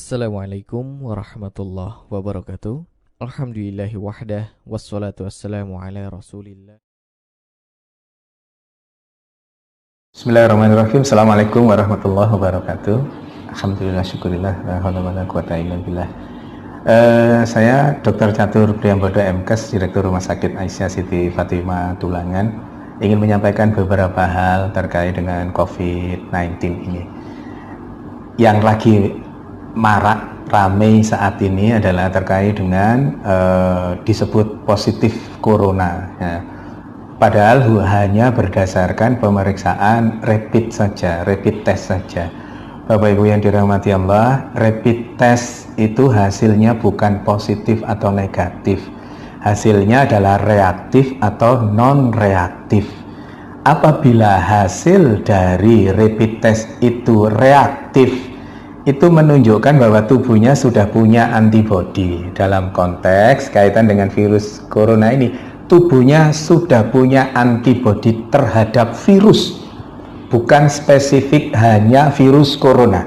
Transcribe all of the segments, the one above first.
Assalamualaikum warahmatullahi wabarakatuh. Alhamdulillahi wahdah wassalatu wassalamu ala rasulillah. Bismillahirrahmanirrahim. Assalamualaikum warahmatullahi wabarakatuh. Alhamdulillah, syukurillah, la haula wala quwata illa billah. Saya Dr. Catur Priyambodo MKes, Direktur Rumah Sakit Aisyah Siti Fatimah Tulangan, ingin menyampaikan beberapa hal terkait dengan COVID-19 ini. Yang lagi marak ramai saat ini adalah terkait dengan disebut positif corona ya. Padahal hanya berdasarkan pemeriksaan rapid saja, rapid test saja. Bapak Ibu yang dirahmati Allah, rapid test itu hasilnya bukan positif atau negatif. Hasilnya adalah reaktif atau non-reaktif. Apabila hasil dari rapid test itu reaktif, itu menunjukkan bahwa tubuhnya sudah punya antibodi. Dalam konteks kaitan dengan virus corona ini, tubuhnya sudah punya antibodi terhadap virus, bukan spesifik hanya virus corona.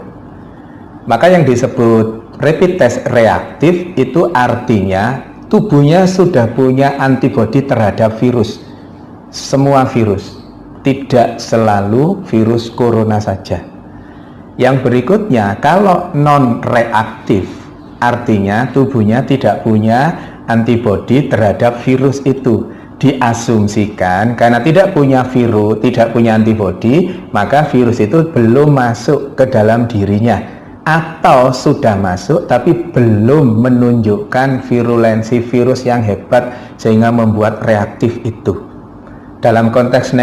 Maka yang disebut rapid test reaktif itu artinya tubuhnya sudah punya antibodi terhadap virus, semua virus, tidak selalu virus corona saja. Yang berikutnya, kalau non-reaktif, artinya tubuhnya tidak punya antibodi terhadap virus itu. Diasumsikan karena tidak punya virus, tidak punya antibodi, maka virus itu belum masuk ke dalam dirinya, atau sudah masuk tapi belum menunjukkan virulensi virus yang hebat sehingga membuat reaktif itu. Dalam konteks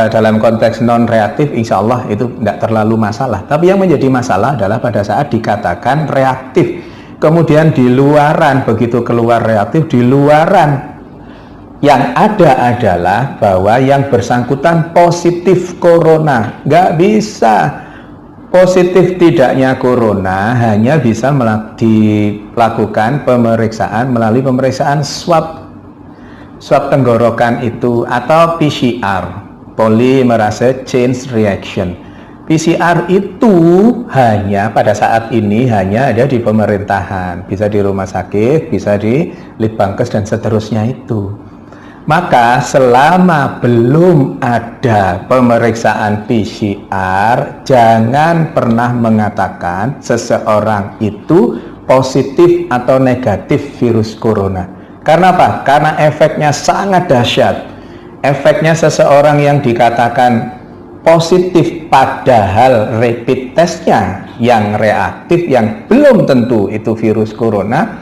dalam konteks non reaktif, insya Allah itu tidak terlalu masalah. Tapi yang menjadi masalah adalah pada saat dikatakan reaktif, kemudian di luaran, begitu keluar reaktif, di luaran yang ada adalah bahwa yang bersangkutan positif corona. Nggak bisa. Positif tidaknya corona hanya bisa dilakukan pemeriksaan melalui pemeriksaan swab tenggorokan itu, atau PCR, polymerase chain reaction. PCR itu hanya pada saat ini hanya ada di pemerintahan, bisa di rumah sakit, bisa di Litbangkes dan seterusnya itu. Maka selama belum ada pemeriksaan PCR, jangan pernah mengatakan seseorang itu positif atau negatif virus corona. Karena apa? Karena efeknya sangat dahsyat. Efeknya seseorang yang dikatakan positif padahal rapid testnya yang reaktif, yang belum tentu itu virus corona,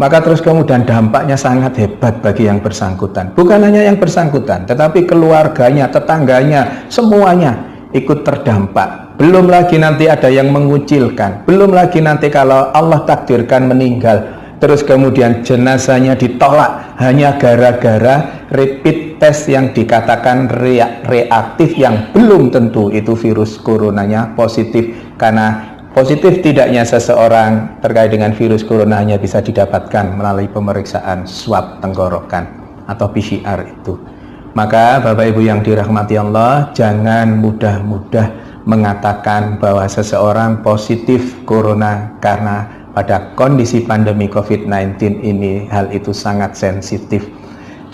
maka terus kemudian dampaknya sangat hebat bagi yang bersangkutan. Bukan hanya yang bersangkutan, tetapi keluarganya, tetangganya, semuanya ikut terdampak. Belum lagi nanti ada yang mengucilkan, belum lagi nanti kalau Allah takdirkan meninggal, terus kemudian jenazahnya ditolak hanya gara-gara rapid test yang dikatakan reaktif, yang belum tentu itu virus coronanya positif. Karena positif tidaknya seseorang terkait dengan virus corona hanya bisa didapatkan melalui pemeriksaan swab tenggorokan atau PCR itu. Maka Bapak Ibu yang dirahmati Allah, jangan mudah-mudah mengatakan bahwa seseorang positif corona, karena pada kondisi pandemi COVID-19 ini hal itu sangat sensitif.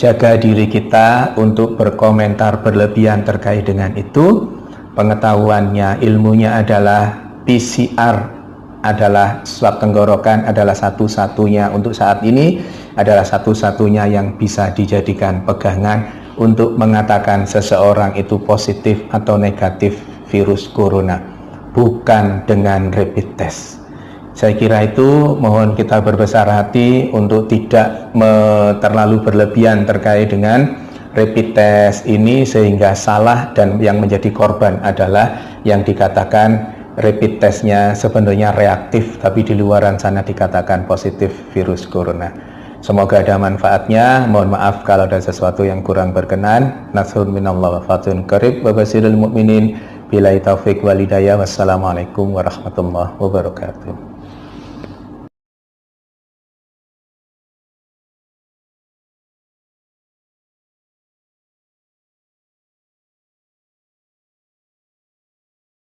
Jaga diri kita untuk berkomentar berlebihan terkait dengan itu. Pengetahuannya, ilmunya adalah PCR adalah swab tenggorokan, adalah satu-satunya untuk saat ini, adalah satu-satunya yang bisa dijadikan pegangan untuk mengatakan seseorang itu positif atau negatif virus corona, bukan dengan rapid test. Saya kira itu, mohon kita berbesar hati untuk tidak terlalu berlebihan terkait dengan rapid test ini sehingga salah, dan yang menjadi korban adalah yang dikatakan rapid testnya sebenarnya reaktif tapi di luaran sana dikatakan positif virus corona. Semoga ada manfaatnya. Mohon maaf kalau ada sesuatu yang kurang berkenan. Nasrun minallah wa fatun qarib wa basirul mu'minin. Billahi taufiq wal hidayah. Wassalamualaikum warahmatullahi wabarakatuh.